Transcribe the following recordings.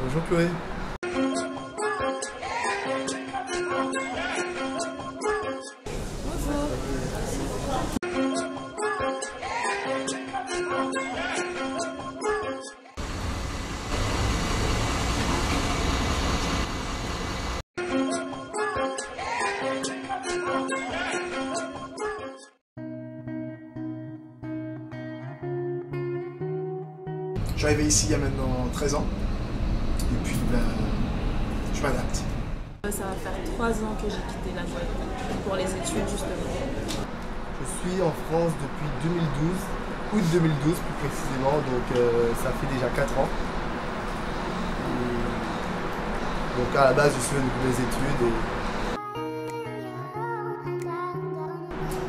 Bonjour Chloé. Je suis arrivé ici il y a maintenant 13 ans et puis je m'adapte. Ça va faire 3 ans que j'ai quitté la Guadeloupe pour les études justement. Je suis en France depuis 2012, août 2012 plus précisément, donc ça fait déjà 4 ans. Donc à la base je suis venu pour les études.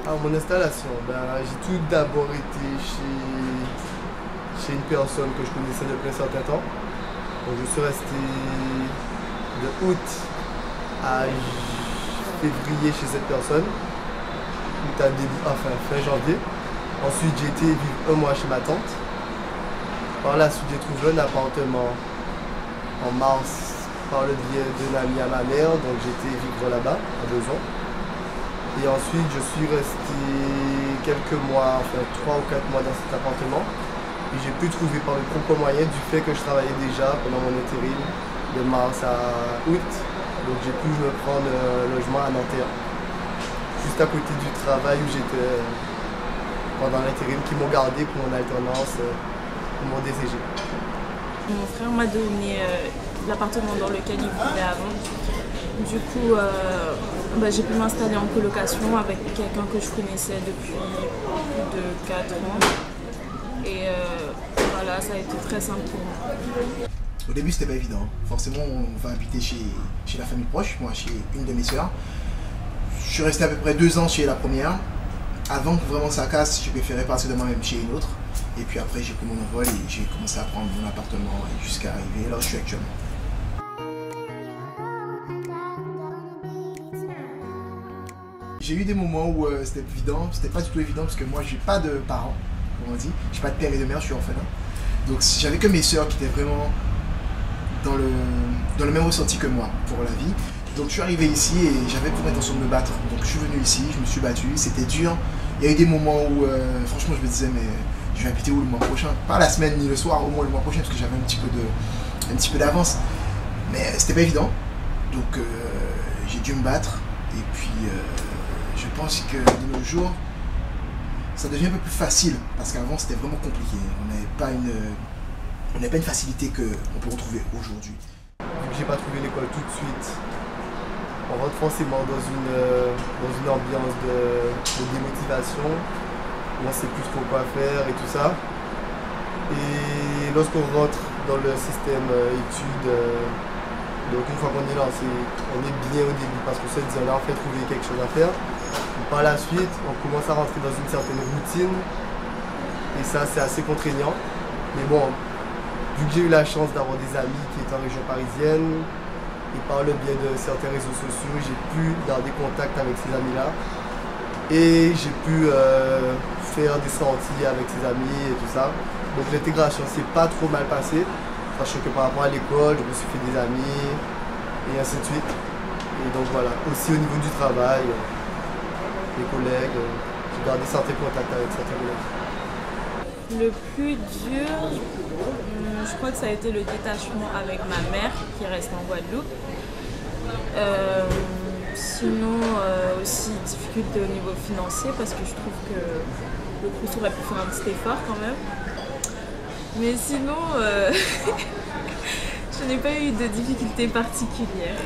Alors mon installation, j'ai tout d'abord été chez une personne que je connaissais depuis un certain temps. Donc je suis resté de août à février chez cette personne, fin janvier. Ensuite j'ai été vivre un mois chez ma tante. Par la suite j'ai trouvé un appartement en mars par le biais d'un ami à ma mère, donc j'ai été vivre là-bas à Besançon. Et ensuite je suis resté quelques mois, 3 ou 4 mois dans cet appartement. Et j'ai pu trouver par mes propres moyens du fait que je travaillais déjà pendant mon intérim de mars à août. Donc j'ai pu me prendre un logement à Nanterre, juste à côté du travail où j'étais pendant l'intérim, qui m'ont gardé pour mon alternance, pour mon DCG. Mon frère m'a donné l'appartement dans lequel il vivait avant. Du coup, j'ai pu m'installer en colocation avec quelqu'un que je connaissais depuis plus de 4 ans. Et voilà, ça a été très simple pour moi. Au début, c'était pas évident. Forcément, on va habiter chez la famille proche, moi chez une de mes sœurs. Je suis resté à peu près 2 ans chez la première. Avant que vraiment ça casse, je préférais passer de moi-même chez une autre. Et puis après, j'ai pris mon envol et j'ai commencé à prendre mon appartement jusqu'à arriver là où je suis actuellement. J'ai eu des moments où c'était pas du tout évident parce que moi, j'ai pas de parents. On dit, j'ai pas de père et de mère, je suis orphelin. Donc j'avais que mes sœurs qui étaient vraiment dans le même ressenti que moi pour la vie. Donc je suis arrivé ici et j'avais pour intention de me battre. Donc je suis venu ici, je me suis battu, c'était dur. Il y a eu des moments où franchement je me disais mais je vais habiter où le mois prochain? Pas la semaine ni le soir, au moins le mois prochain parce que j'avais un petit peu d'avance. Mais c'était pas évident. Donc j'ai dû me battre. Et puis je pense que de nos jours, ça devient un peu plus facile, parce qu'avant c'était vraiment compliqué. On n'avait pas une facilité qu'on peut retrouver aujourd'hui. Vu que j'ai pas trouvé l'école tout de suite, on rentre forcément dans une ambiance de démotivation, où on sait plus trop quoi faire et tout ça. Et lorsqu'on rentre dans le système études, donc une fois qu'on est lancé, on est bien au début parce qu'on se dit on a enfin trouvé quelque chose à faire. Par la suite, on commence à rentrer dans une certaine routine et ça c'est assez contraignant. Mais bon, vu que j'ai eu la chance d'avoir des amis qui étaient en région parisienne et par le biais de certains réseaux sociaux, j'ai pu garder contact avec ces amis-là et j'ai pu faire des sorties avec ces amis et tout ça. Donc l'intégration s'est pas trop mal passée, sachant que par rapport à l'école, je me suis fait des amis et ainsi de suite. Et donc voilà, aussi au niveau du travail, les collègues, j'ai gardé certains contacts avec certains collègues. Le plus dur, je crois que ça a été le détachement avec ma mère qui reste en Guadeloupe. Sinon, aussi difficulté au niveau financier parce que je trouve que le Crous aurait pu faire un petit effort quand même. Mais sinon, je n'ai pas eu de difficultés particulières.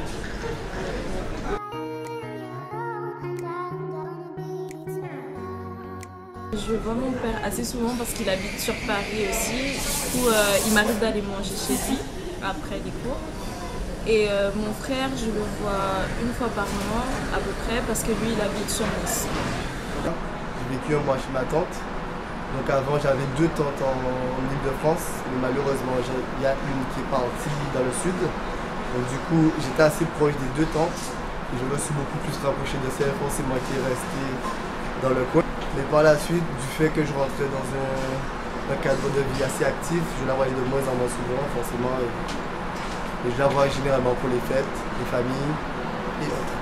Je vois mon père assez souvent parce qu'il habite sur Paris aussi. Du coup, il m'arrive d'aller manger chez lui après les cours. Et mon frère, je le vois une fois par mois à peu près parce que lui, il habite sur Nice. J'ai vécu un mois chez ma tante. Donc avant, j'avais 2 tantes en Île-de-France, mais malheureusement, il y a une qui est partie dans le sud. Donc du coup, j'étais assez proche des 2 tantes. Et je me suis beaucoup plus rapproché de celle forcément qui est restée dans le coin. Mais par la suite, du fait que je rentrais dans un cadre de vie assez actif, je la voyais de moins en moins souvent, forcément. Et je la voyais généralement pour les fêtes, les familles et autres.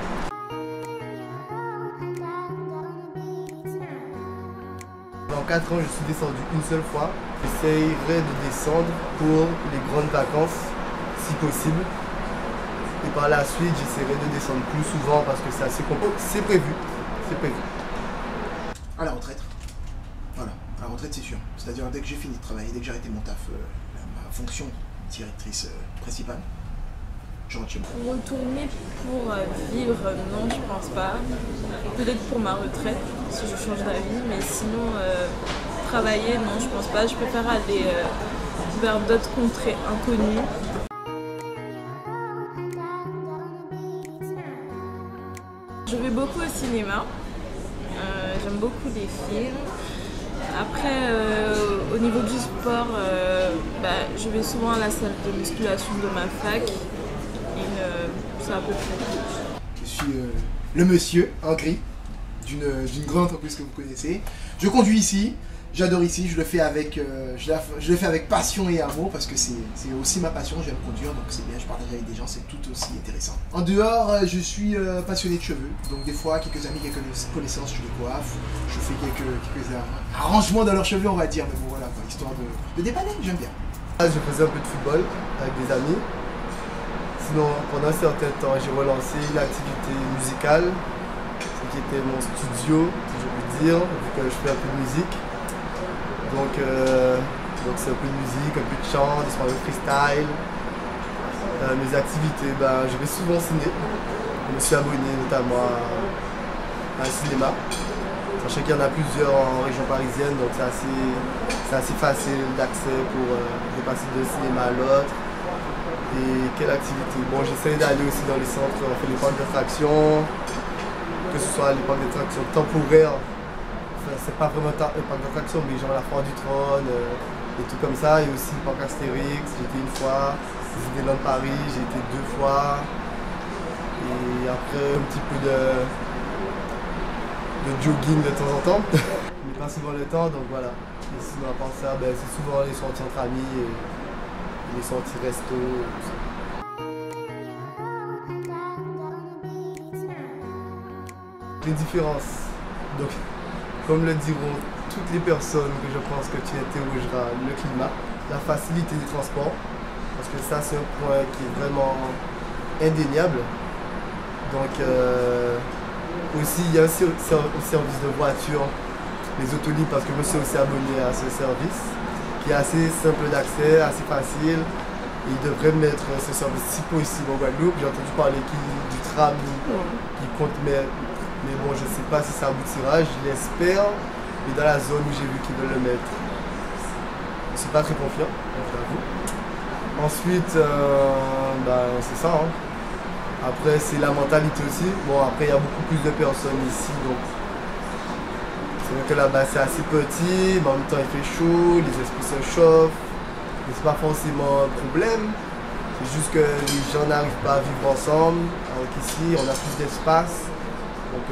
En 4 ans, je suis descendu une seule fois. J'essayerai de descendre pour les grandes vacances, si possible. Et par la suite, j'essaierai de descendre plus souvent parce que c'est assez compliqué. C'est prévu. C'est prévu. À la retraite. Voilà, à la retraite c'est sûr. C'est-à-dire dès que j'ai fini de travailler, dès que j'ai arrêté mon taf, ma fonction directrice principale, je rentre chez moi. Retourner pour vivre, non, je pense pas. Peut-être pour ma retraite, si je change d'avis, mais sinon, travailler, non, je pense pas. Je préfère aller vers d'autres contrées inconnues. Je vais beaucoup au cinéma. J'aime beaucoup les films. Après, au niveau du sport, je vais souvent à la salle de musculation de ma fac. C'est à peu près tout. Je suis le monsieur en gris d'une grande entreprise que vous connaissez. Je conduis ici, j'adore ici, je le fais avec passion et amour parce que c'est aussi ma passion, j'aime conduire donc c'est bien, je partage avec des gens, c'est tout aussi intéressant. En dehors, je suis passionné de cheveux, donc des fois quelques amis, quelques connaissances, je les coiffe, je fais quelques arrangements dans leurs cheveux on va dire, mais bon voilà, histoire de dépanner, j'aime bien. Je faisais un peu de football avec des amis. Sinon, pendant un certain temps, j'ai relancé une activité musicale, ce qui était mon studio, si je peux dire, vu que je fais un peu de musique. Donc c'est un peu de musique, un peu de chant, des soirées freestyle. Mes activités, je vais souvent au ciné. Je me suis abonné notamment à un cinéma. Sachant qu'il y en a plusieurs en région parisienne, donc c'est assez facile d'accès pour dépasser d'un cinéma à l'autre. Et quelle activité? Bon, j'essaie d'aller aussi dans les centres, on fait les parcs d'attractions, que ce soit les parcs d'attractions temporaires, enfin, c'est pas vraiment un parc d'attractions, mais genre la Foire du Trône, et tout comme ça, et aussi le parc Astérix, j'ai été une fois, Disneyland Paris, j'ai été 2 fois, et après un petit peu de jogging de temps en temps, mais pas souvent le temps, donc voilà. Et sinon à part ça, c'est souvent les sorties entre amis, et les sorties resto, tout ça. Les différences, donc comme le diront toutes les personnes que je pense que tu interrogeras, le climat, la facilité des transports, parce que ça c'est un point qui est vraiment indéniable. Donc aussi il y a un service de voiture, les autolibres, parce que je me suis aussi abonné à ce service, qui est assez simple d'accès, assez facile. Et ils devraient mettre ce service si possible en Guadeloupe. J'ai entendu parler du tram qui compte, mais bon, je ne sais pas si ça aboutira, je l'espère. Mais dans la zone où j'ai vu qu'ils veulent le mettre, je ne suis pas très confiant, j'avoue. Ensuite, c'est ça. Hein. Après, c'est la mentalité aussi. Bon, après, il y a beaucoup plus de personnes ici, donc c'est vrai que là-bas c'est assez petit, mais en même temps il fait chaud, les esprits se chauffent, mais c'est pas forcément un problème, c'est juste que les gens n'arrivent pas à vivre ensemble, alors qu'ici on a plus d'espace, donc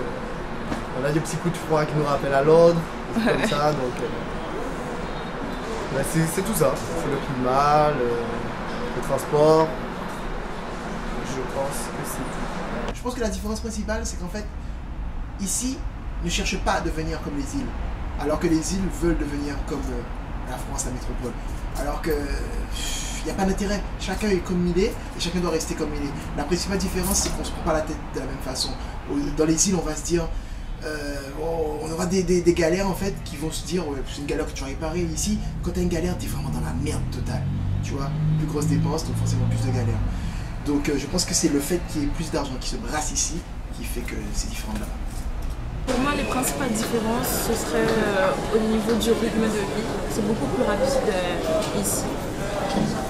on a des petits coups de froid qui nous rappellent à l'ordre, comme ça, donc c'est tout ça, c'est le climat, le transport, je pense que c'est tout. Je pense que la différence principale c'est qu'en fait, ici, ne cherche pas à devenir comme les îles, alors que les îles veulent devenir comme la France, la métropole. Alors que il n'y a pas d'intérêt, chacun est comme il est et chacun doit rester comme il est. La principale différence c'est qu'on ne se prend pas la tête de la même façon. Dans les îles on va se dire, on aura des galères en fait qui vont se dire, c'est une galère que tu vas réparer. Ici, quand tu as une galère, tu es vraiment dans la merde totale. Tu vois, plus grosses dépenses, donc forcément plus de galères. Donc je pense que c'est le fait qu'il y ait plus d'argent qui se brasse ici qui fait que c'est différent de là-bas. Pour moi, les principales différences, ce serait au niveau du rythme de vie. C'est beaucoup plus rapide ici.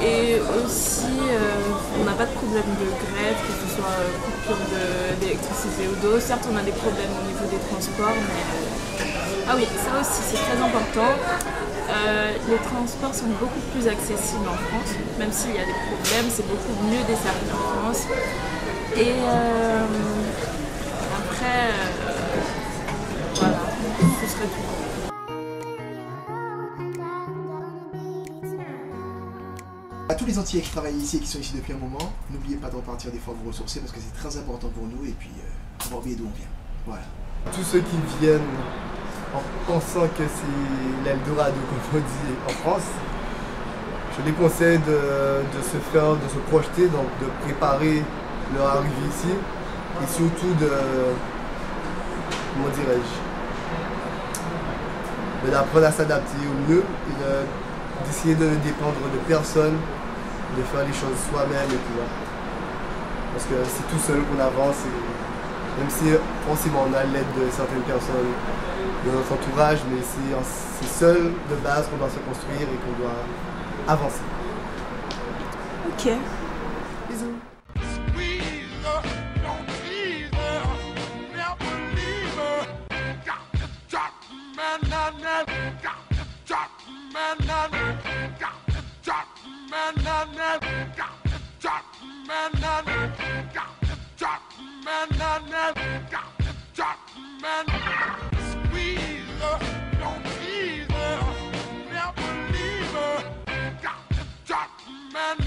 Et aussi, on n'a pas de problème de grève, que ce soit coupure d'électricité ou d'eau. Certes, on a des problèmes au niveau des transports, mais... Ah oui, ça aussi, c'est très important. Les transports sont beaucoup plus accessibles en France, même s'il y a des problèmes, c'est beaucoup mieux desservi en France. Et après, voilà, ce serait tout. À tous les Antillais qui travaillent ici et qui sont ici depuis un moment, n'oubliez pas de repartir des fois vous ressourcer parce que c'est très important pour nous et puis on va oublier d'où on vient. Voilà. Tous ceux qui viennent en pensant que c'est l'Eldorado, comme on dit en France, je les conseille de se projeter, donc de préparer leur arrivée ici et surtout comment dirais-je, d'apprendre à s'adapter au mieux et d'essayer de ne dépendre de personne, de faire les choses soi-même et tout. Parce que c'est tout seul qu'on avance, et même si forcément on a l'aide de certaines personnes de notre entourage, mais c'est seul de base qu'on doit se construire et qu'on doit avancer. Ok. Bisous. Never leave her. Got the man,